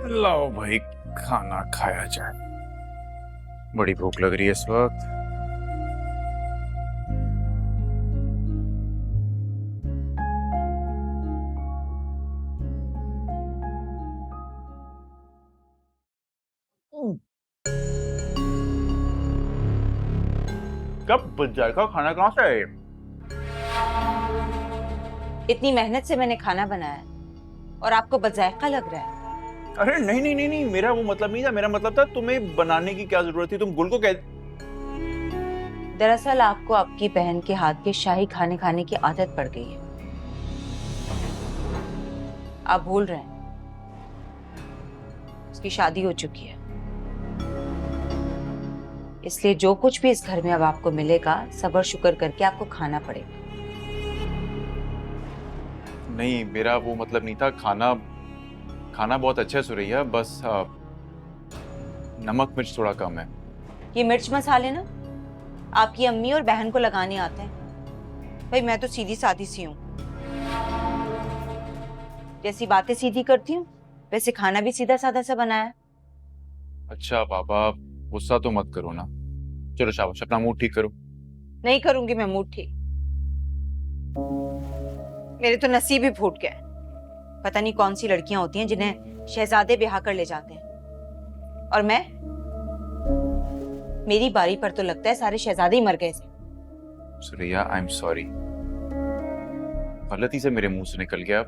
लाओ भाई खाना खाया जाए, बड़ी भूख लग रही है इस वक्त। कब बच जाएगा खाना, कहाँ से है? इतनी मेहनत से मैंने खाना बनाया है और आपको बदजायका लग रहा है। अरे नहीं नहीं नहीं नहीं, मेरा वो मतलब नहीं था। मेरा मतलब था तुम्हें बनाने की क्या जरूरत थी, तुम गुल को कह। दरअसल आपको आपकी बहन के हाथ के शाही खाने खाने की आदत पड़ गई है। आप भूल रहे हैं उसकी शादी हो चुकी है, इसलिए जो कुछ भी इस घर में अब आपको मिलेगा सब्र शुक्र करके आपको खाना पड़ेगा। नहीं, मेरा वो मतलब नहीं था। खाना खाना बहुत अच्छा है सुरैया, बस नमक मिर्च थोड़ा कम है। ये मिर्च मसाले ना आपकी अम्मी और बहन को लगाने आते हैं। भाई मैं तो सीधी सादी सी हूँ, जैसी बातें सीधी करती हूँ वैसे खाना भी सीधा साधा सा बनाया है। अच्छा पापा, गुस्सा तो मत करो ना। चलो शाबाश, अपना मूड ठीक करो। नहीं करूंगी मैं मूड ठीक, मेरे तो नसीब ही फूट गए। पता नहीं कौन सी लड़कियां होती हैं जिन्हें शहजादे ब्याह कर ले जाते हैं, और मेरी बारी पर तो लगता है सारे शहजादे ही मर गए थे। सुरैया आई एम सॉरी, गलती से मेरे मुंह से निकल गया।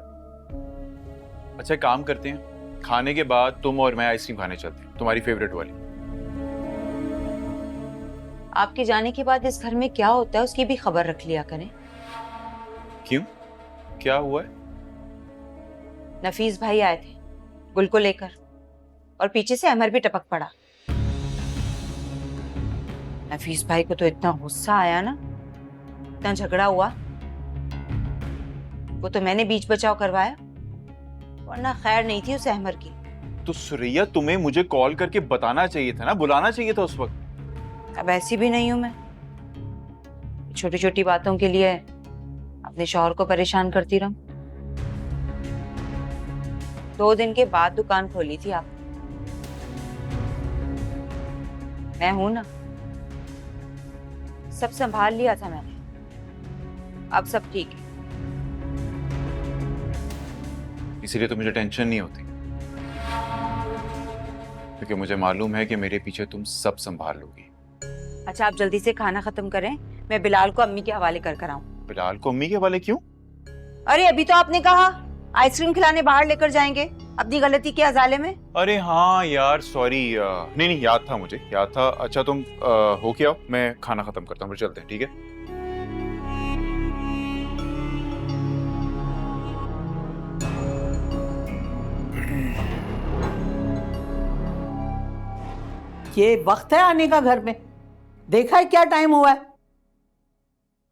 अच्छा एक काम करते हैं, खाने के बाद तुम और मैं आइसक्रीम खाने चलते हैं, तुम्हारी फेवरेट वाली। आपके जाने के बाद इस घर में क्या होता है उसकी भी खबर रख लिया करें। क्यों, क्या हुआ है? नफीस भाई आए थे गुल को लेकर, और पीछे से अमर भी टपक पड़ा। नफीस भाई को तो इतना गुस्सा आया ना, इतना झगड़ा हुआ, वो तो मैंने बीच बचाव करवाया, वरना खैर नहीं थी उसे अहमर की। तो सुरैया तुम्हें मुझे कॉल करके बताना चाहिए था ना, बुलाना चाहिए था उस वक्त। अब ऐसी भी नहीं हूं मैं, छोटी छोटी बातों के लिए अपने शौहर को परेशान करती रहूं। 2 दिन के बाद दुकान खोली थी आप, मैं हूं ना, सब संभाल लिया था मैंने, अब सब ठीक है। इसीलिए तो मुझे टेंशन नहीं होती, क्योंकि मुझे मालूम है कि मेरे पीछे तुम सब संभाल लोगी। अच्छा आप जल्दी से खाना खत्म करें, मैं बिलाल को अम्मी के हवाले कर आऊं। बिलाल को अम्मी के हवाले क्यों? अरे अभी तो आपने कहा आइसक्रीम खिलाने बाहर लेकर जाएंगे, अपनी गलती के अजाले में। अरे हाँ यार सॉरी, नहीं नहीं याद था, मुझे याद था। अच्छा तुम हो क्या, मैं खाना खत्म करता हूँ, फिर चलते हैं, ठीक है? ये वक्त है आने का घर में, देखा है क्या टाइम हुआ है।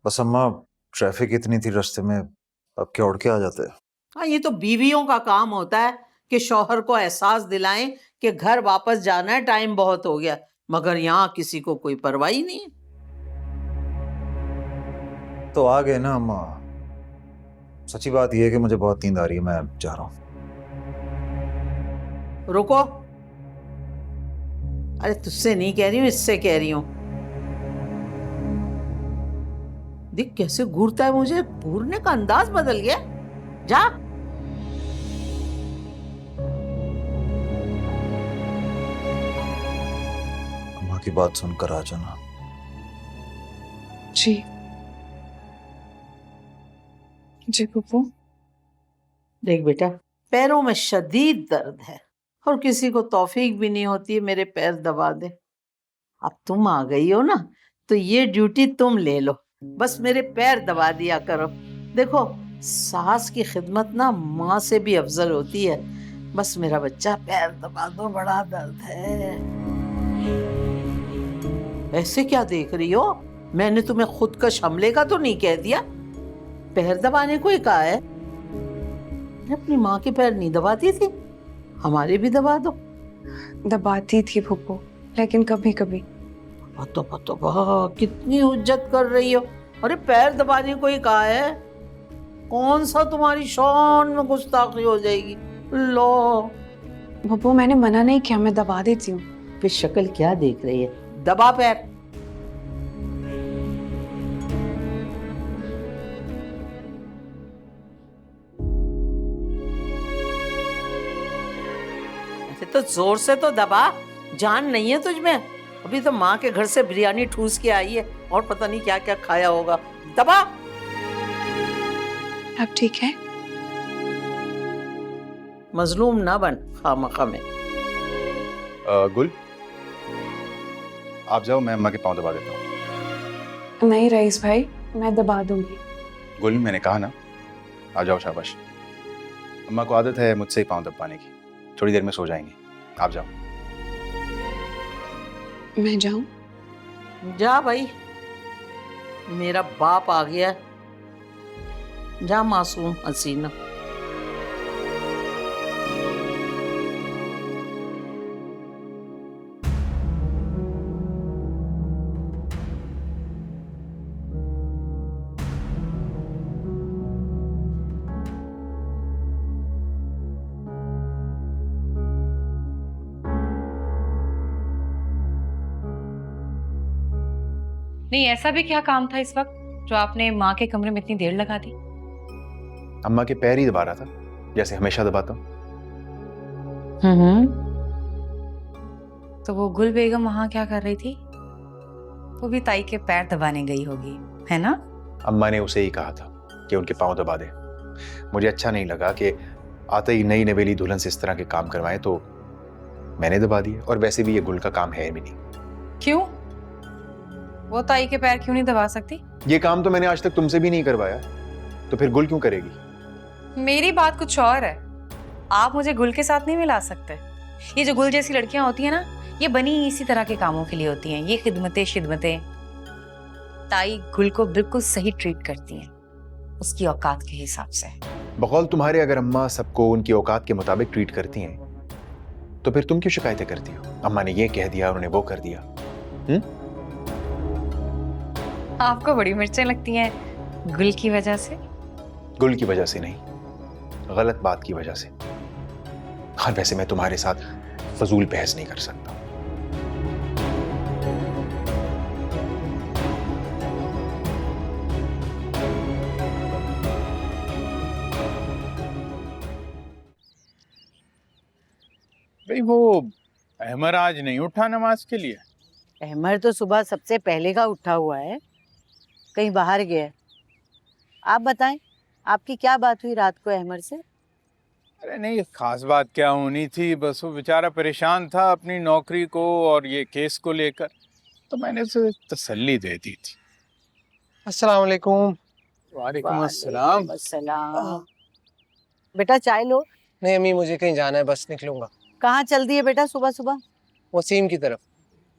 बस अम्मा ट्रैफिक इतनी थी रास्ते में, अब क्या उड़ के आ जाते हैं। हाँ ये तो बीवियों का काम होता है कि शौहर को एहसास दिलाएं कि घर वापस जाना है, टाइम बहुत हो गया, मगर यहाँ किसी को कोई परवाह ही नहीं है। तो आ गए ना अम्मा। सच्ची बात यह है कि मुझे बहुत नींद आ रही है, मैं जा रहा हूँ। रुको, अरे तुझसे नहीं कह रही हूँ, इससे कह रही हूँ। देख कैसे घूरता है, मुझे घूरने का अंदाज बदल गया। जा। अम्मा की बात सुनकर आ जाना। जी जी पप्पू। देख बेटा, पैरों में शदीद दर्द है और किसी को तौफीक भी नहीं होती है मेरे पैर दबा दे। अब तुम आ गई हो ना, तो ये ड्यूटी तुम ले लो, बस मेरे पैर दबा दिया करो। देखो सास की खिदमत ना माँ से भी अफजल होती है। बस मेरा बच्चा पैर दबा दो, बड़ा दर्द है। ऐसे क्या देख रही हो, मैंने तुम्हें खुदकश हमले का तो नहीं कह दिया, पैर दबाने को ही कहा है। अपनी माँ के पैर नहीं दबाती थी, हमारे भी दबा दो। दबाती थी फुप्पो, लेकिन कभी कभी। तो वाह कितनी हुज्जत कर रही हो। अरे पैर दबाने को ही कहा है, कौन सा तुम्हारी शान में गुस्ताखी हो जाएगी। लो भुप्पो मैंने मना नहीं किया, मैं दबा देती हूँ। फिर शक्ल क्या देख रही है? दबा पैर। ऐसे तो जोर से तो दबा, जान नहीं है तुझमें? अभी तो माँ के घर से बिरयानी ठूस के आई है और पता नहीं क्या क्या खाया होगा। दबा। अब ठीक है? मजलूम ना बन खामखा में। गुल, आप जाओ, मैं अम्मा के पाँव दबा देता हूँ। नहीं रईस भाई, मैं दबा दूंगी। गुल, मैंने कहा ना, आ जाओ, शाबाश। अम्मा को आदत है मुझसे ही पाँव दबाने की। थोड़ी देर में सो जाएंगे, आप जाओ। मैं जाऊं? जा भाई, मेरा बाप आ गया। जा मासूम हसीना। नहीं, ऐसा भी क्या काम था इस वक्त जो आपने माँ के कमरे में इतनी देर लगा दी? अम्मा के पैर ही दबा रहा था, जैसे हमेशा दबाता हूँ। तो वो गुल बेगम वहां क्या कर रही थी? वो भी ताई के पैर दबाने गई होगी, है ना? अम्मा ने उसे ही कहा था कि उनके पाँव दबा दे। मुझे अच्छा नहीं लगा कि आते ही नई नवेली दुल्हन से इस तरह के काम करवाएं, तो मैंने दबा दिए। और वैसे भी ये गुल का काम है भी नहीं। क्यों? वो ताई के पैर क्यों नहीं दबा सकती? ये काम तो मैंने आज तक तुमसे भी नहीं करवाया, तो फिर गुल क्यों करेगी? मेरी बात कुछ और है। आप मुझे गुल के साथ नहीं मिला सकते। ये जो गुल जैसी लड़कियां होती हैं ना, ये बनी इसी तरह के कामों के लिए होती हैं। ये खिदमतें ताई गुल को बिल्कुल सही ट्रीट करती हैं, उसकी औकात के हिसाब से। बकौल तुम्हारे, अगर अम्मा सबको उनकी औकात के मुताबिक ट्रीट करती हैं, तो फिर तुम क्यों शिकायतें करती हो? अम्मा ने ये कह दिया, उन्होंने वो कर दिया। आपको बड़ी मिर्चें लगती हैं गुल की वजह से? गुल की वजह से नहीं, गलत बात की वजह से। और वैसे मैं तुम्हारे साथ फजूल बहस नहीं कर सकता। भाई वो अहमर आज नहीं उठा नमाज के लिए? अहमर तो सुबह सबसे पहले का उठा हुआ है, कहीं बाहर गया है। आप बताएं, आपकी क्या बात हुई रात को अहमर से? अरे नहीं, खास बात क्या होनी थी, बस वो बेचारा परेशान था अपनी नौकरी को और ये केस को लेकर, तो मैंने उसे तसल्ली दे दी थी। अस्सलाम वालेकुम। वालेकुम अस्सलाम। अस्सलाम। बेटा चाय लो। नहीं अम्मी, मुझे कहीं जाना है, बस निकलूंगा। कहाँ चल दिए बेटा सुबह सुबह? वसीम की तरफ।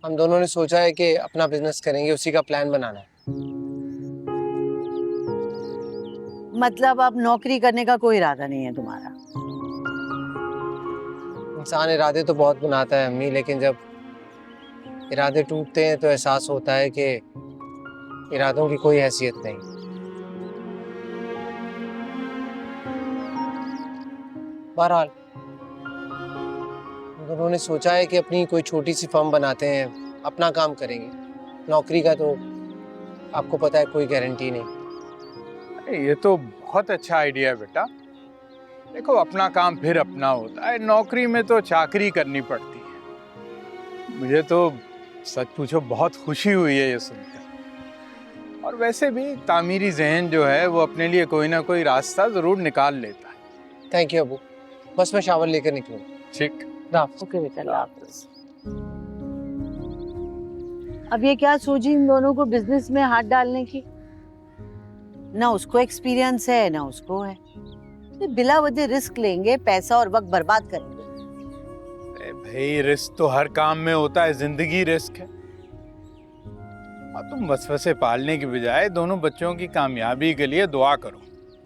हम दोनों ने सोचा है कि अपना बिजनेस करेंगे, उसी का प्लान बनाना है। मतलब अब नौकरी करने का कोई इरादा नहीं है तुम्हारा? इंसान इरादे तो बहुत बनाता है अम्मी, लेकिन जब इरादे टूटते हैं तो एहसास होता है कि इरादों की कोई हैसियत नहीं। बहरहाल हम दोनों ने सोचा है कि अपनी कोई छोटी सी फर्म बनाते हैं, अपना काम करेंगे। नौकरी का तो आपको पता है कोई गारंटी नहीं। ये तो बहुत अच्छा आइडिया है बेटा। देखो, अपना काम फिर अपना होता है, नौकरी में तो चाकरी करनी पड़ती है। मुझे तो सच पूछो बहुत खुशी हुई है ये सुनकर। और वैसे भी तामीरी जहन जो है वो अपने लिए कोई ना कोई रास्ता जरूर निकाल लेता है। थैंक यू अबू, बस मैं शावर लेकर निकलूंगा। ठीक। ओके बेटा, अल्लाह हाफ़िज़। अब ये क्या सोची इन दोनों को बिजनेस में हाथ डालने की? ना उसको एक्सपीरियंस है ना उसको है। ये बिला वजह रिस्क लेंगे, पैसा और वक्त बर्बाद करेंगे। भाई रिस्क तो हर काम में होता है, जिंदगी रिस्क है। और तुम वसवसे पालने की बजाय दोनों बच्चों की कामयाबी के लिए दुआ करो।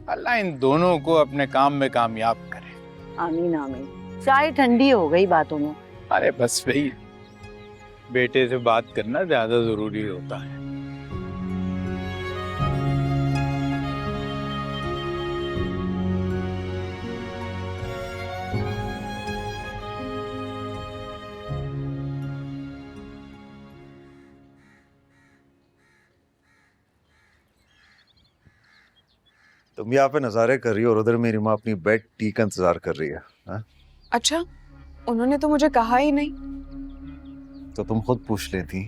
अल्लाह इन दोनों को अपने काम में कामयाब करे। आमीन आमीन। चाय ठंडी हो गई बातों में। अरे बस भाई, बेटे से बात करना ज्यादा जरूरी होता है। तुम यहाँ पे नज़ारे कर रही हो और उधर मेरी माँ अपनी बेड टी का इंतजार कर रही है। हाँ? अच्छा, उन्होंने तो मुझे कहा ही नहीं। तो तुम खुद पूछ लेती,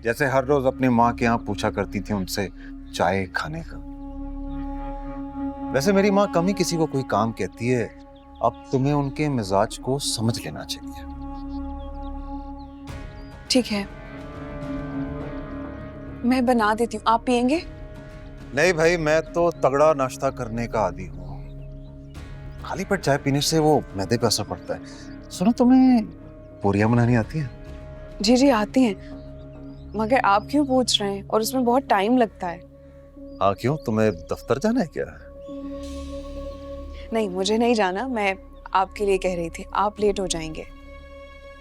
जैसे हर रोज अपनी माँ के यहाँ पूछा करती थी उनसे चाय खाने का। वैसे मेरी माँ कम ही किसी को कोई काम कहती है, अब तुम्हें उनके मिजाज को समझ लेना चाहिए। ठीक है, मैं बना देती हूँ, आप पियेंगे? नहीं भाई, मैं तो तगड़ा नाश्ता करने का आदी हूँ। खाली पेट चाय पीने से वो मैदे पे असर पड़ता है। सुनो, तुम्हें पूरियां बनानी आती है? जी जी आती हैं, मगर आप क्यों पूछ रहे हैं? और उसमें बहुत टाइम लगता है। हाँ क्यों, तुम्हें दफ्तर जाना है क्या? नहीं, मुझे नहीं जाना, मैं आपके लिए कह रही थी, आप लेट हो जाएंगे।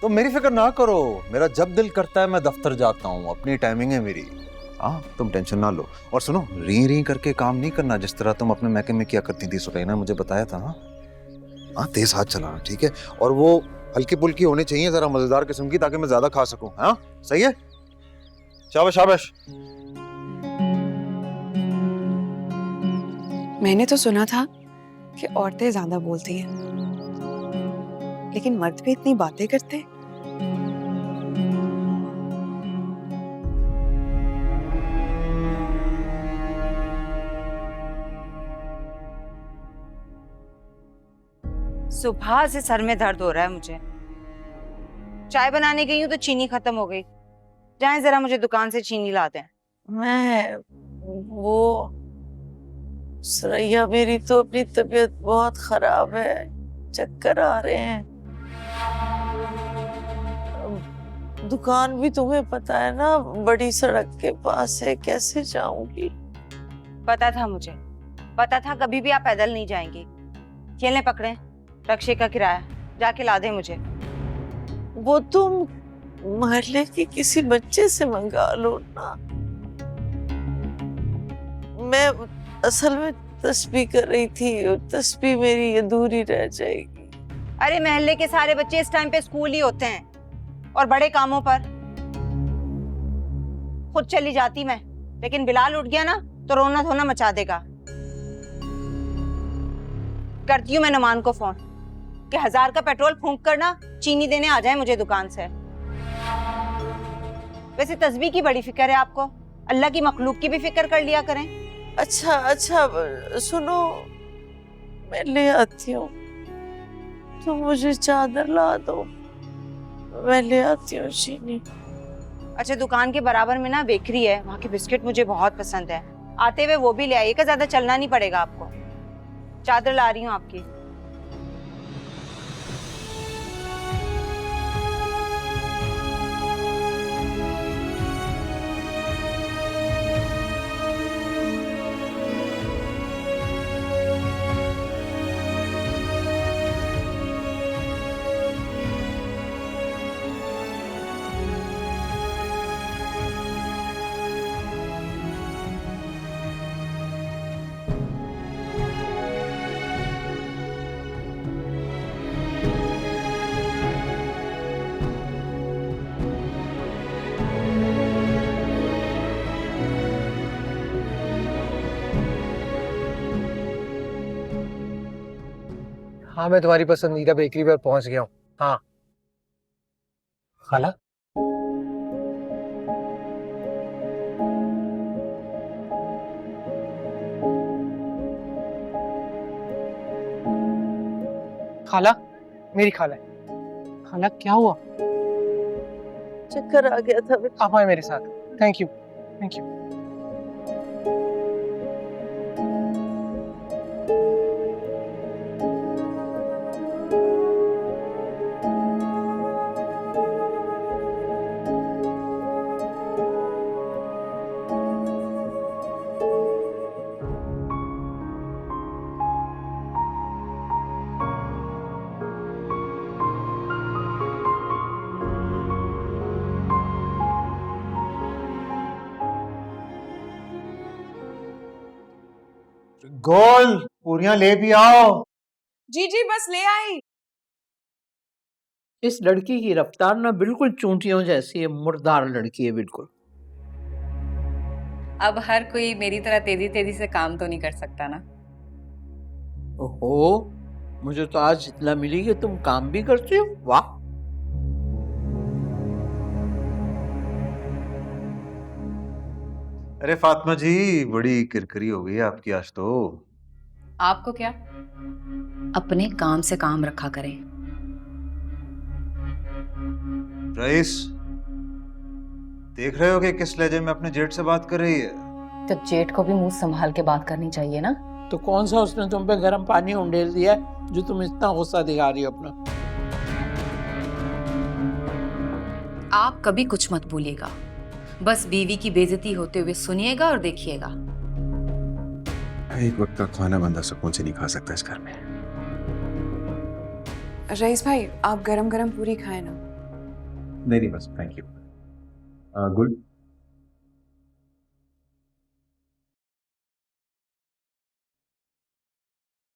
तो मेरी फिक्र ना करो, मेरा जब दिल करता है मैं दफ्तर जाता हूँ, अपनी टाइमिंग है मेरी। हाँ, तुम टेंशन ना लो। और सुनो, री री करके काम नहीं करना, जिस तरह तुम अपने मैके में किया करती थी। सुकैना मुझे बताया था। हाँ हाँ, तेज हाथ चलाना, ठीक है? और वो हल्की फुल्की होनी चाहिए, जरा मजेदार किस्म की, ताकि मैं ज्यादा खा सकूं। हाँ सही है, शाबाश शाबाश। मैंने तो सुना था कि औरतें ज्यादा बोलती हैं, लेकिन मर्द भी इतनी बातें करते हैं। सुबह से सर में दर्द हो रहा है मुझे। चाय बनाने गई हूँ तो चीनी खत्म हो गई। जाएं जरा मुझे दुकान से चीनी ला दें। मैं वो सरैया, मेरी तो अपनी तबीयत बहुत खराब है, चक्कर आ रहे हैं। दुकान भी तुम्हें पता है ना, बड़ी सड़क के पास है, कैसे जाऊंगी? पता था मुझे, पता था कभी भी आप पैदल नहीं जाएंगी। ये लें पकड़ें, रक्शे का किराया, जाके ला दें मुझे। वो तुम मोहल्ले के किसी बच्चे से मंगा लो ना। मैं असल में तस्बीह कर रही थी, तस्बीह मेरी अधूरी रह जाएगी। अरे मोहल्ले के सारे बच्चे इस टाइम पे स्कूल ही होते हैं और बड़े कामों पर। खुद चली जाती मैं, लेकिन बिलाल उठ गया ना तो रोना धोना मचा देगा। करती हूँ मैं नुमान को फोन कि 1000 का पेट्रोल फूंक कर ना चीनी देने आ जाए मुझे दुकान से। वैसे तस्बीह की बड़ी फिक्र है आपको, अल्लाह की मखलूक की भी फिक्र कर लिया करें। अच्छा अच्छा, सुनो, मैं ले आती हूँ, तुम मुझे चादर ला दो, मैं ले आती हूँ चीनी। अच्छा, दुकान के बराबर में ना बेकरी है, वहाँ के बिस्किट मुझे बहुत पसंद है। आते हुए वो भी ले आइएगा, ज्यादा चलना नहीं पड़ेगा आपको। चादर ला रही हूँ आपकी। हाँ, मैं तुम्हारी पसंदीदा बेकरी पर पहुंच गया हूँ। हाँ खाला, खाला, मेरी खाला है। खाला क्या हुआ? चक्कर आ गया था। आप आए मेरे साथ। Thank you, thank you. गोल पूरियां ले भी आओ। जी जी बस ले आई। इस लड़की की रफ्तार ना बिल्कुल चूंटियों जैसी है, मुर्दार लड़की है बिल्कुल। अब हर कोई मेरी तरह तेजी तेजी से काम तो नहीं कर सकता ना। ओहो, मुझे तो आज इतना मिली कि तुम काम भी करती हो। वाह। अरे फातिमा जी, बड़ी किरकिरी हो गई है आपकी आज तो। आपको क्या, अपने काम से काम रखा करें। रईस, देख रहे हो कि किस लहजे में अपने जेठ से बात कर रही है? तो जेठ को भी मुंह संभाल के बात करनी चाहिए ना। तो कौन सा उसने तुम पे गर्म पानी उंडेल दिया है जो तुम इतना गुस्सा दिखा रही हो अपना? आप कभी कुछ मत बोलिएगा, बस बीवी की बेइज्जती होते हुए सुनिएगा और देखिएगा। एक वक्त का खाना बंदा सुकून से नहीं खा सकता इस घर में। रईस भाई, आप गरम गरम पूरी खाएं ना। नहीं नहीं, बस थैंक यू। गुड।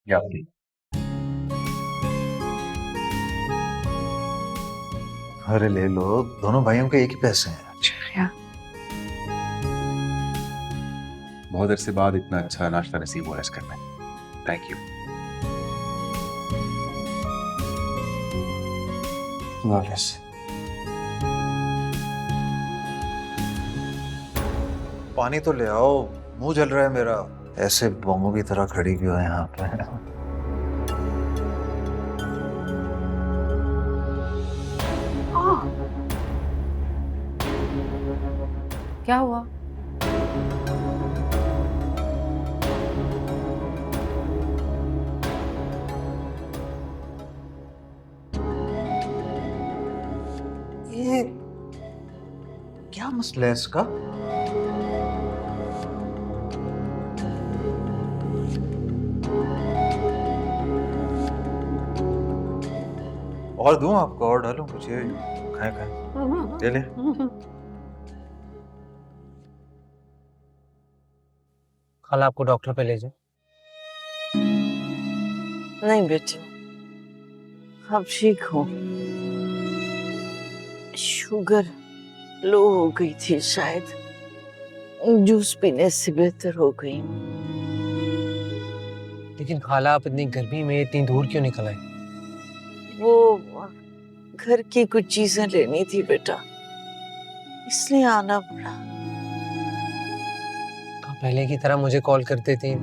या अरे ले लो, दोनों भाइयों के एक ही पैसे हैं। शुक्रिया। बहुत अरसे बाद इतना अच्छा नाश्ता नसीब हुआ इस घर में। Thank you. पानी तो ले आओ, मुंह जल रहा है मेरा। ऐसे बमों की तरह खड़ी क्यों है यहाँ पे? क्या हुआ? ये क्या मसला है इसका? और दूं आपको, और डालूं कुछ? ये खाए खाए, ले ले। कल आपको डॉक्टर पे ले जाए। नहीं बेटी, अब ठीक हो। शुगर लो हो गई थी शायद, जूस पीने से बेहतर हो गई। लेकिन खाला, आप इतनी गर्मी में इतनी दूर क्यों निकल आए? वो घर की कुछ चीजें लेनी थी बेटा, इसलिए आना पड़ा। तो पहले की तरह मुझे कॉल करते थे।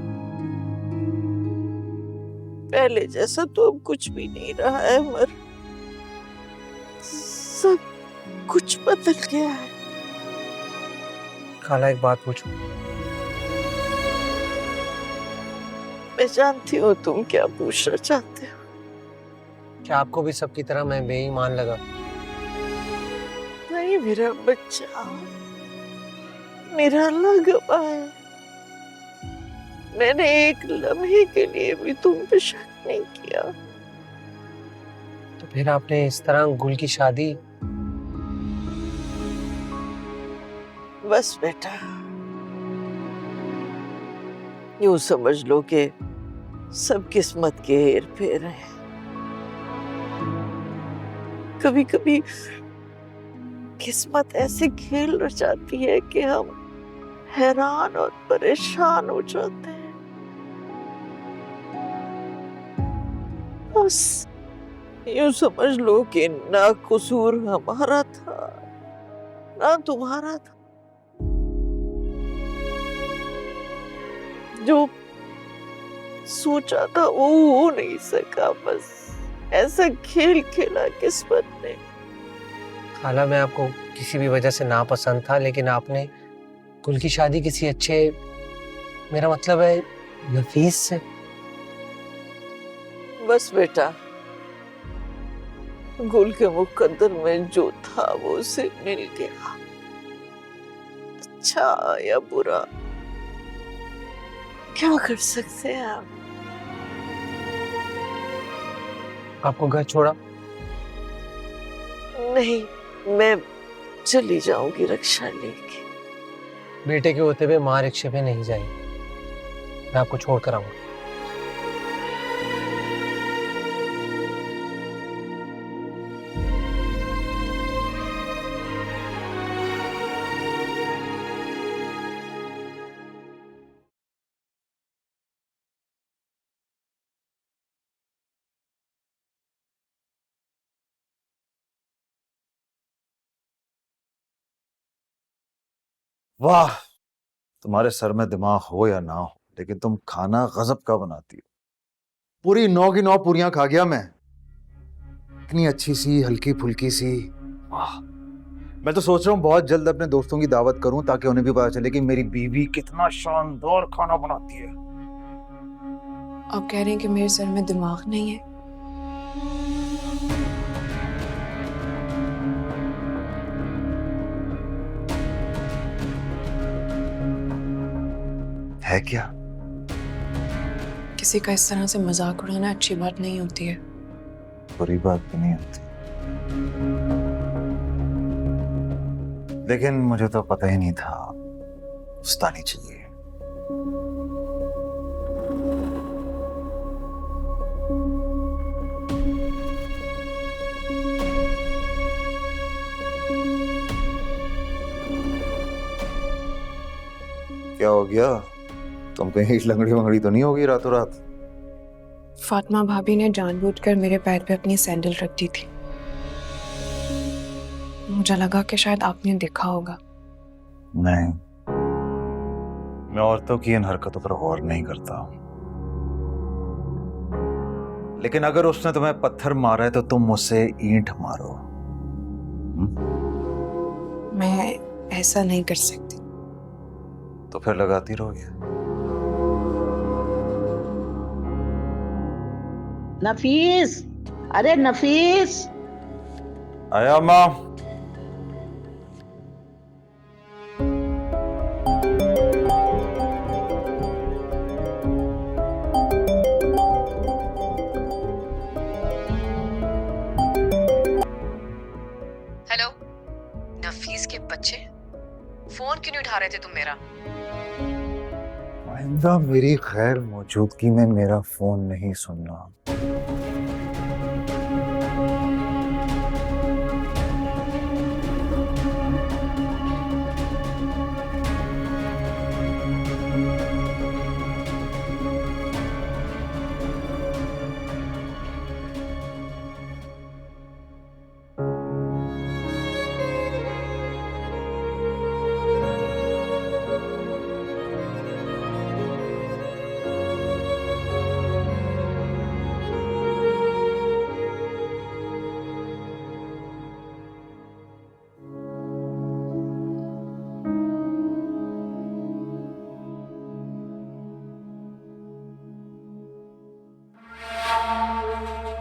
पहले जैसा तो अब कुछ भी नहीं रहा है, मर सब कुछ बदल गया है। खाला, एक बात पूछूं? मैं जानती हूँ तुम क्या पूछना चाहते हो। क्या आपको भी सबकी तरह मैं बेईमान लगा? नहीं मेरा बच्चा, मेरा लगा है। मैंने एक लम्हे के लिए भी तुम पे शक नहीं किया। तो फिर आपने इस तरह गुल की शादी? बस बेटा, यूं समझ लो कि सब किस्मत के हेर फेर हैं। कभी कभी किस्मत ऐसे खेल रचाती है कि हम हैरान और परेशान हो जाते हैं। बस यूं समझ लो कि ना कसूर हमारा था ना तुम्हारा था। जो सोचा था वो हो नहीं सका, बस ऐसा खेल खेला किस्मत ने। खाला, मैं आपको किसी भी वजह से नापसंद था, लेकिन आपने गुल की शादी किसी अच्छे, मेरा मतलब है नफीस से। बस बेटा, गुल के मुकद्दर में जो था वो उसे मिल गया। अच्छा या बुरा क्या कर सकते हैं आप? आपको घर छोड़ा? नहीं, मैं चली जाऊंगी रक्षा लेके। बेटे के होते हुए माँ रिक्शे पे नहीं जाएगी। मैं आपको छोड़ कर आऊंगा। वाह, तुम्हारे सर में दिमाग हो या ना हो, लेकिन तुम खाना गजब का बनाती हो। पूरी 9 की 9 पूरियां खा गया मैं। इतनी अच्छी सी, हल्की फुल्की सी। वाह, मैं तो सोच रहा हूँ बहुत जल्द अपने दोस्तों की दावत करूं ताकि उन्हें भी पता चले कि मेरी बीवी कितना शानदार खाना बनाती है। आप कह रहे हैं कि मेरे सर में दिमाग नहीं है? है क्या? किसी का इस तरह से मजाक उड़ाना अच्छी बात नहीं होती है। बुरी बात भी नहीं होती, लेकिन मुझे तो पता ही नहीं था उस्तानी चाहिए। क्या हो गया? तुम कहीं लंगड़ी वंगड़ी तो नहीं होगी रातों रात? फातिमा भाभी ने जानबूझकर मेरे पैर पे अपनी सैंडल रख दी थी। मुझे लगा कि शायद आपने देखा होगा। नहीं, मैं औरतों की इन हरकतों पर गौर नहीं करता, लेकिन अगर उसने तुम्हें पत्थर मारा है तो तुम मुझसे ईंट मारो। मैं ऐसा नहीं कर सकती। तो फिर लगाती रहोगे? नफीस, अरे नफीस। आया माँ। हेलो नफीस के बच्चे, फोन क्यों नहीं उठा रहे थे तुम मेरा? आइंदा मेरी खैर मौजूदगी में मेरा फोन नहीं सुनना।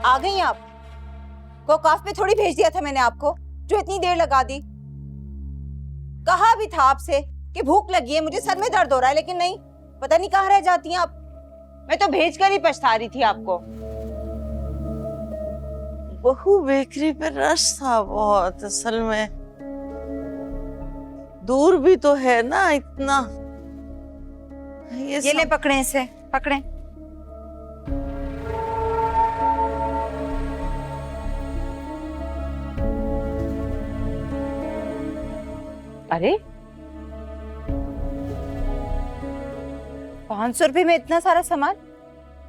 आ गई आप? कोकाफ पे थोड़ी भेज दिया था मैंने आपको जो इतनी देर लगा दी। कहा भी था आपसे कि भूख लगी है, मुझे सर में दर्द हो रहा है, लेकिन नहीं, पता नहीं कहाँ रह जाती हैं आप। मैं तो भेजकर ही पछता रही थी आपको। बहू बेकरी पे रश था बहुत, असल में दूर भी तो है ना इतना। ये ले पकड़े, इसे पकड़े। अरे 500 रुपए में इतना सारा सामान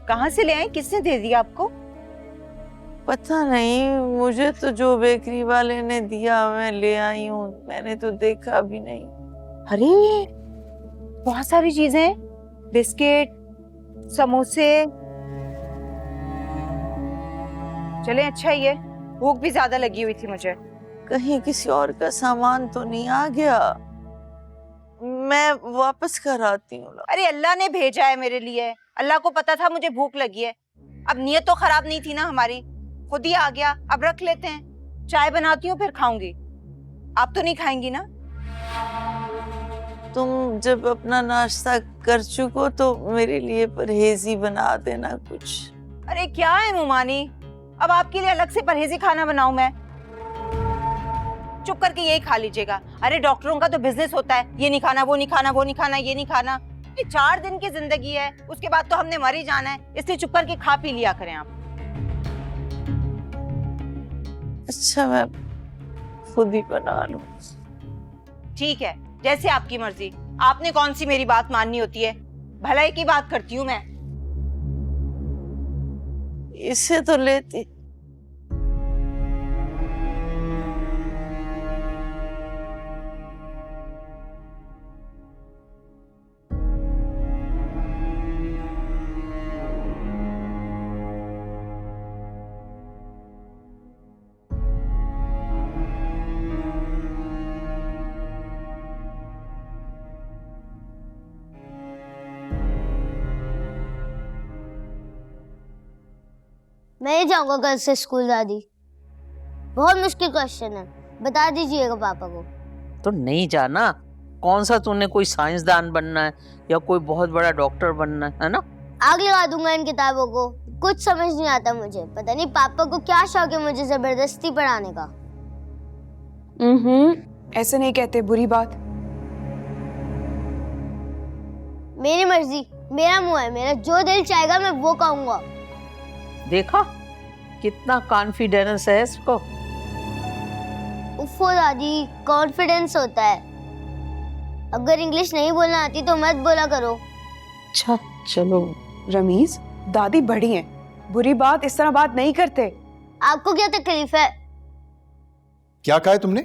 कहाँ से ले आई? किसने दे दिया आपको? पता नहीं, मुझे तो जो बेकरी वाले ने दिया मैं ले आई हूँ, मैंने तो देखा भी नहीं। अरे बहुत सारी चीजें, बिस्किट, समोसे। चले अच्छा ही है, भूख भी ज्यादा लगी हुई थी मुझे। कहीं किसी और का सामान तो नहीं आ गया? मैं वापस कर आती हूँ। अरे अल्लाह ने भेजा है मेरे लिए, अल्लाह को पता था मुझे भूख लगी है। अब नीयत तो खराब नहीं थी ना हमारी, खुद ही आ गया। अब रख लेते हैं, चाय बनाती हूँ फिर खाऊंगी। आप तो नहीं खाएंगी ना? तुम जब अपना नाश्ता कर चुको तो मेरे लिए परहेजी बना देना कुछ। अरे क्या है मुमानी, अब आपके लिए अलग से परहेजी खाना बनाऊं मैं? चुप करके यही खा लीजिएगा। अरे डॉक्टरों का तो बिजनेस होता है, ये नहीं खाना, वो नहीं खाना, वो नहीं खाना, ये नहीं खाना। ये 4 दिन की जिंदगी है, उसके बाद तो हमने मर ही जाना है, इसलिए चुप करके खा पी लिया करें आप। अच्छा, मैं खुद ही बना लूं। ठीक है, जैसे आपकी मर्जी। आपने कौन सी मेरी बात माननी होती है? भलाई की बात करती हूँ मैं। इसे तो लेती। मैं नहीं जाऊंगा कल से स्कूल दादी। बहुत मुश्किल क्वेश्चन है, बता दीजिएगा पापा को। तो नहीं जाना, कौन सा तूने कोई साइंसदान बनना है या कोई बहुत बड़ा डॉक्टर बनना है ना? आग लगा दूंगा इन किताबों को, कुछ समझ नहीं आता मुझे। पता नहीं पापा को क्या शौक है मुझे जबरदस्ती पढ़ाने का। ऐसे नहीं कहते, बुरी बात। मेरी मर्जी, मेरा मुंह है, मेरा जो दिल चाहेगा मैं वो कहूंगा। देखा कितना कॉन्फिडेंस है इसको। उफ़ो दादी, कॉन्फिडेंस होता है। अगर इंग्लिश नहीं बोलना आती तो मत बोला करो। अच्छा चलो। रमीज, दादी बड़ी हैं, बुरी बात, इस तरह बात नहीं करते। आपको क्या तकलीफ है? क्या कहा है तुमने?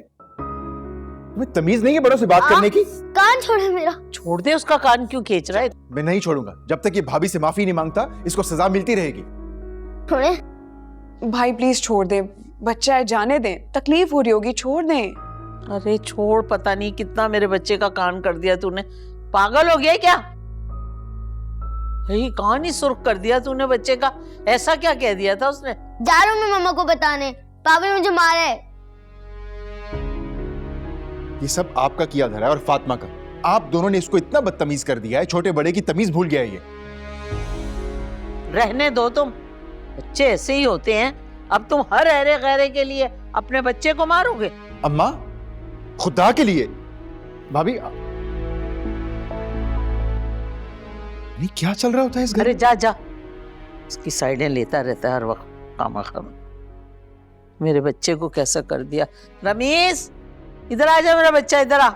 तुम्हें तमीज नहीं है बड़ों से बात करने की? कान छोड़े मेरा। छोड़ दे, उसका कान क्यों खींच रहा है? मैं नहीं छोड़ूंगा जब तक ये भाभी से माफी नहीं मांगता। इसको सजा मिलती रहेगी। छोड़े भाई प्लीज छोड़ दे, बच्चा है, जाने दें, तकलीफ हो रही होगी, छोड़ दें। अरे छोड़, पता नहीं कितना मेरे बच्चे का कान कर दिया तूने। पागल हो गया है क्या? यही कान ही सुर्ख कर दिया तूने बच्चे का। ऐसा क्या कह दिया था उसने? जा रहा हूँ मैं मम्मा को बताने, पापा ने मुझे मारा है। ये सब आपका किया धरा है और फातिमा का। आप दोनों ने इसको इतना बदतमीज कर दिया है, छोटे बड़े की तमीज भूल गया है ये। रहने दो तुम, बच्चे ऐसे ही होते हैं। अब तुम हर अरे गैरे के लिए अपने बच्चे को मारोगे? अम्मा, खुदा के लिए। भाभी नहीं, क्या चल रहा होता है इस घर? अरे जा जा, इसकी साइडें लेता रहता है हर वक्त खामखा। मेरे बच्चे को कैसा कर दिया। रमीज इधर आ जा, मेरा बच्चा इधर आ।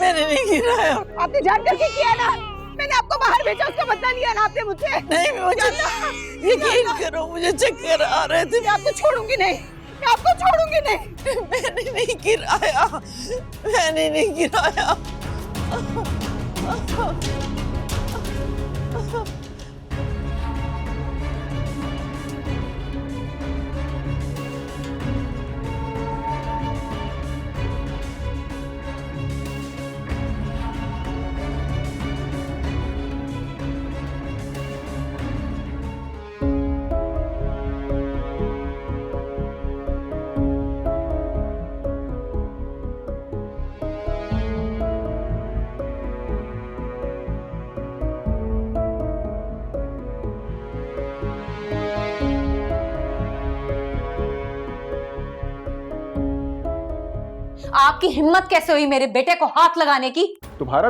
मैंने नहीं गिराया। आपने जान करके किया ना, मैंने आपको बाहर भेजा, उसका बदला लिया ना आपने मुझसे। नहीं, मुझे यकीन करो, मुझे चक्कर आ रहे थे। मैं आपको छोड़ूंगी नहीं, मैं आपको छोड़ूंगी नहीं। मैंने नहीं गिराया, मैंने नहीं गिराया। आपकी हिम्मत कैसे हुई मेरे बेटे को हाथ लगाने की? तुम्हारा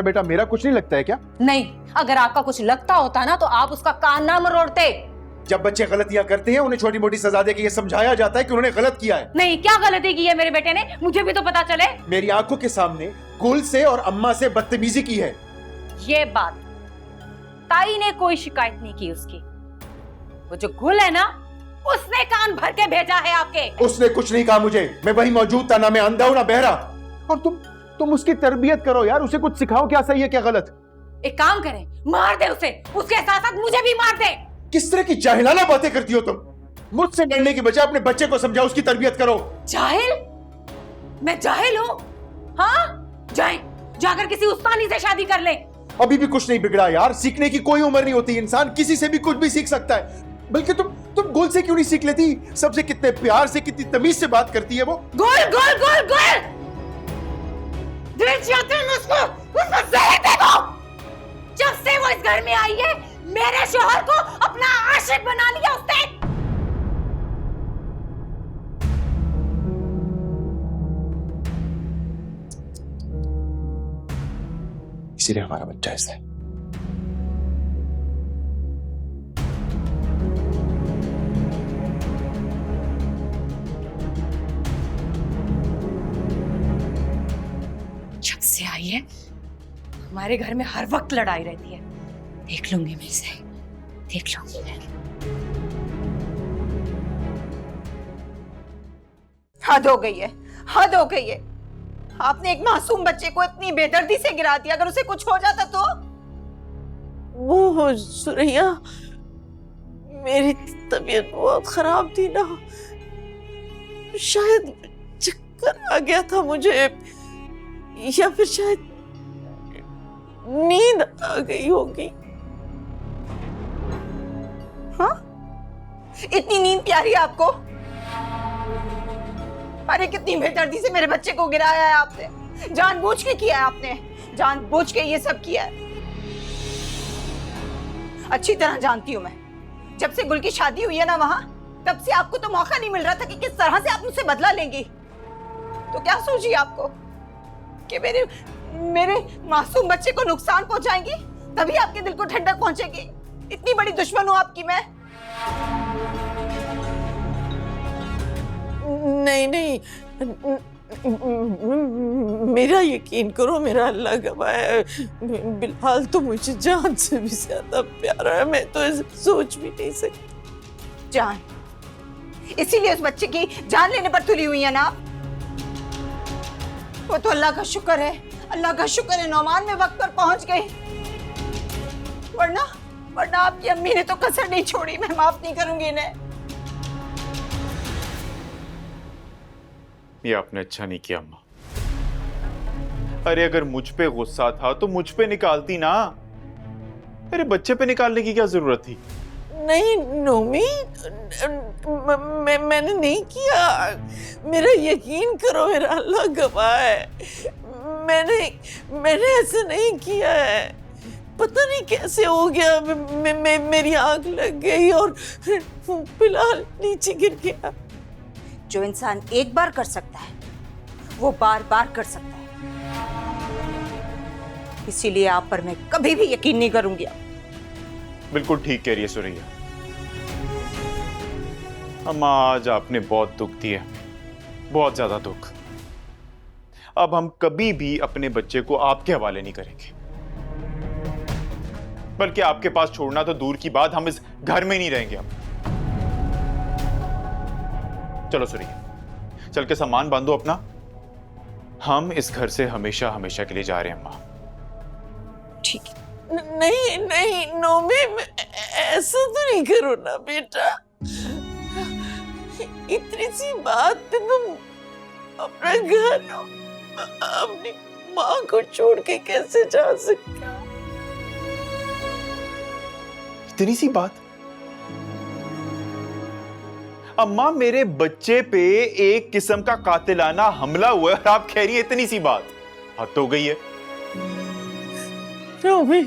बेटा मेरा कुछ नहीं लगता है क्या? नहीं, अगर आपका कुछ लगता होता ना तो आप उसका कान ना मरोड़ते। जब बच्चे गलतियां करते हैं उन्हें छोटी मोटी सजा देके ये समझाया जाता है कि उन्होंने गलत किया है। नहीं, क्या गलती की है मेरे बेटे ने? मुझे भी तो पता चले। मेरी आंखों के सामने गुल से और अम्मा से बदतमीजी की है। ये बात ताई ने कोई शिकायत नहीं की उसकी। वो जो गुल है ना, उसने कान भर के भेजा है आपके। उसने कुछ नहीं कहा मुझे, मैं वही मौजूद था, ना मैं अंधा हूं ना बहरा। और तुम उसकी तरबियत करो यार, उसे कुछ सिखाओ, क्या सही है क्या गलत। एक काम करें, मार दे उसे, उसके साथ साथ मुझे भी मार दे। किस तरह की जाहिलाना बातें करती हो तुम? मुझसे डरने की बजाय अपने बच्चे को समझाओ, उसकी तरबियत करो। जाहिल? मैं जाहिल हूँ? हाँ, जाकर किसी उस्तानी से शादी कर ले। अभी भी कुछ नहीं बिगड़ा यार, सीखने की कोई उम्र नहीं होती, इंसान किसी से भी कुछ भी सीख सकता है। बल्कि तुम गुल से क्यों नहीं सीख लेती? सबसे कितने प्यार से, कितनी तमीज से बात करती है वो। गुल गुल गुल गुल, दिल चाहते हैं उसको जहर दे दो। जब से वो इस घर में आई है, मेरे शौहर को अपना आशिक बना लिया उसने। इसीलिए हमारा बच्चा ऐसा है। जब से आई है हमारे घर में हर वक्त लड़ाई रहती है। देख लूंगी मैं इसे, देख लूंगी मैं। हद हो गई है, हद हो गई है। आपने एक मासूम बच्चे को इतनी बेदर्दी से गिरा दिया, अगर उसे कुछ हो जाता तो? वो सुरैया, मेरी तबीयत बहुत खराब थी ना, शायद चक्कर आ गया था मुझे, या फिर शायद नींद आ गई होगी। हाँ, इतनी नींद प्यारी है आपको? अरे कितनी बेदर्दी से मेरे बच्चे को गिराया है आपने, जानबूझ के किया है आपने, जानबूझ के ये सब किया है। अच्छी तरह जानती हूँ मैं, जब से गुल की शादी हुई है ना वहां, तब से आपको तो मौका नहीं मिल रहा था कि किस तरह से आप मुझसे बदला लेंगी। तो क्या सोची आपको कि मेरे मासूम बच्चे को नुकसान पहुंचाएंगी, तभी आपके दिल को ठंडक पहुंचेगी? इतनी बड़ी दुश्मन हूं आपकी मैं? नहीं नहीं, मेरा यकीन करो, मेरा अल्लाह गवाह है, बिलाल तो मुझे जान से भी ज्यादा प्यारा है। मैं तो ऐसे सोच भी नहीं सकती। जान, इसीलिए उस बच्चे की जान लेने पर तुली हुई है ना आप? वो तो अल्लाह का शुक्र है, अल्लाह का शुक्र है नौमान में वक्त पर पहुंच गई, वरना आपकी अम्मी ने तो कसर नहीं छोड़ी। मैं माफ नहीं करूंगी इन्हें। ये आपने अच्छा नहीं किया अम्मा। अरे अगर मुझ पे गुस्सा था तो मुझ पे निकालती ना, अरे बच्चे पे निकालने की क्या जरूरत थी? नहीं नोमी, मैंने नहीं किया, मेरा यकीन करो, मेरा अल्लाह गवाह है, मैंने ऐसा नहीं किया है। पता नहीं कैसे हो गया, मेरी आंख लग गई और बिलाल नीचे गिर गया। जो इंसान एक बार कर सकता है वो बार बार कर सकता है, इसीलिए आप पर मैं कभी भी यकीन नहीं करूंगी। बिल्कुल ठीक कह रही है सुरैया। अम्मा आज आपने बहुत दुख दिया, बहुत ज्यादा दुख। अब हम कभी भी अपने बच्चे को आपके हवाले नहीं करेंगे, बल्कि आपके पास छोड़ना तो दूर की बात, हम इस घर में नहीं रहेंगे। अब चलो सुरैया, चल के सामान बांधो अपना, हम इस घर से हमेशा हमेशा के लिए जा रहे हैं अम्मा। ठीक है। नहीं नहीं नोमी, ऐसा तो नहीं करो ना बेटा, इतनी सी बात पे तुम अपना घर, अपनी माँ को छोड़ के कैसे जा सकते हो? इतनी सी बात? अम्मा मेरे बच्चे पे एक किस्म का कातिलाना हमला हुआ है और आप कह रही है इतनी सी बात? हद तो हो गई है। नोमी,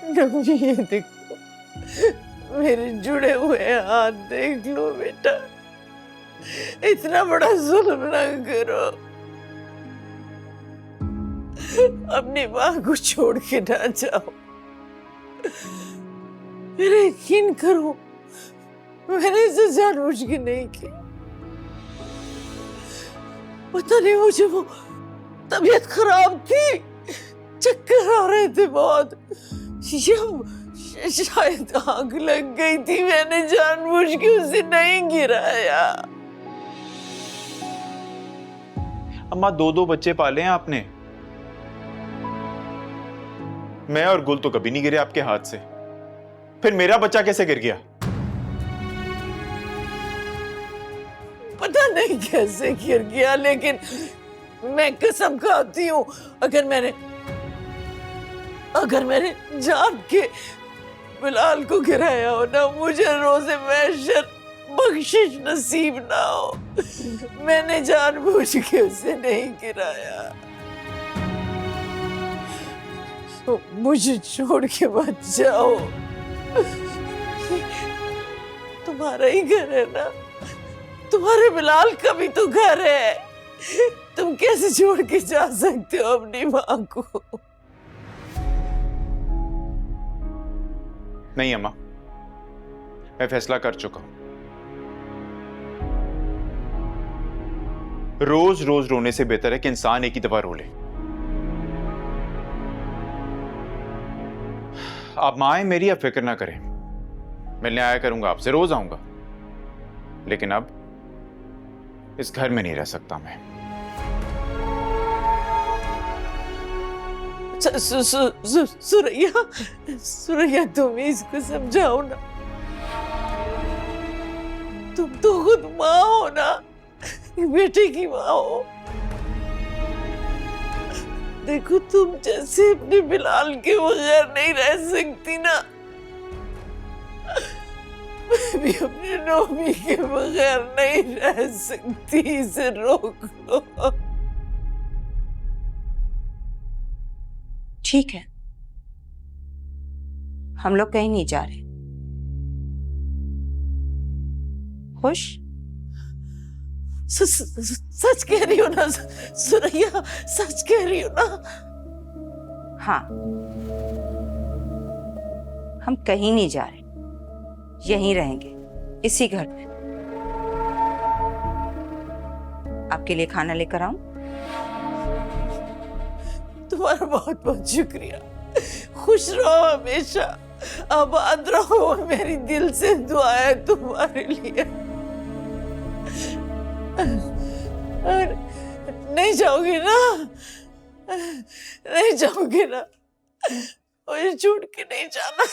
नोमी ये देखो, मेरे जुड़े हुए हाथ देख लो बेटा, इतना बड़ा जुल्म ना करो, अपनी माँ को छोड़ के ना जाओ। मेरा यकीन करो, मैंने इसे जानबूझ के नहीं किया। पता नहीं मुझे वो तबीयत खराब थी, चक्कर आ रहे थे बहुत, शायद आग लग गई थी, मैंने जानबूझ के उसे नहीं गिराया। अम्मा दो दो बच्चे पाले हैं आपने, मैं और गुल तो कभी नहीं गिरे आपके हाथ से, फिर मेरा बच्चा कैसे गिर गया? पता नहीं कैसे गिर गया, लेकिन मैं कसम खाती हूँ, अगर मैंने जान के बिलाल को गिराया हो ना, मुझे रोज़े महशर बख्शिश नसीब ना हो। मैंने जानबूझ के उसे नहीं गिराया। तो मुझे छोड़ के मत जाओ, तुम्हारा ही घर है ना, तुम्हारे बिलाल का भी तो घर है, तुम कैसे छोड़ के जा सकते हो अपनी माँ को? नहीं अम्मा, मैं फैसला कर चुका हूं। रोज रोज रोने से बेहतर है कि इंसान एक ही दफा रो ले। आप मां हैं मेरी, आप फिक्र ना करें, मिलने आया करूंगा आपसे, रोज आऊंगा, लेकिन अब इस घर में नहीं रह सकता मैं। सुरैया तुम इसको समझाओ ना, तुम तो खुद माँ हो ना, एक बेटे की माँ हो। देखो तुम जैसे अपने बिलाल के बगैर नहीं रह सकती ना, मैं भी अपने नोमी के बगैर नहीं रह सकती। इसे रोक लो। ठीक है, हम लोग कहीं नहीं जा रहे। खुश? सच कह रही हो ना सुरैया? सच कह रही हो ना? हाँ, हम कहीं नहीं जा रहे, यहीं रहेंगे, इसी घर पे। आपके लिए खाना लेकर आऊं? तुम्हारा बहुत बहुत शुक्रिया। खुश रहो हमेशा, आबाद रहो। मेरी दिल से दुआ है तुम्हारे लिए। और नहीं जाओगे ना? नहीं जाओगे ना? मुझे छूट के नहीं जाना।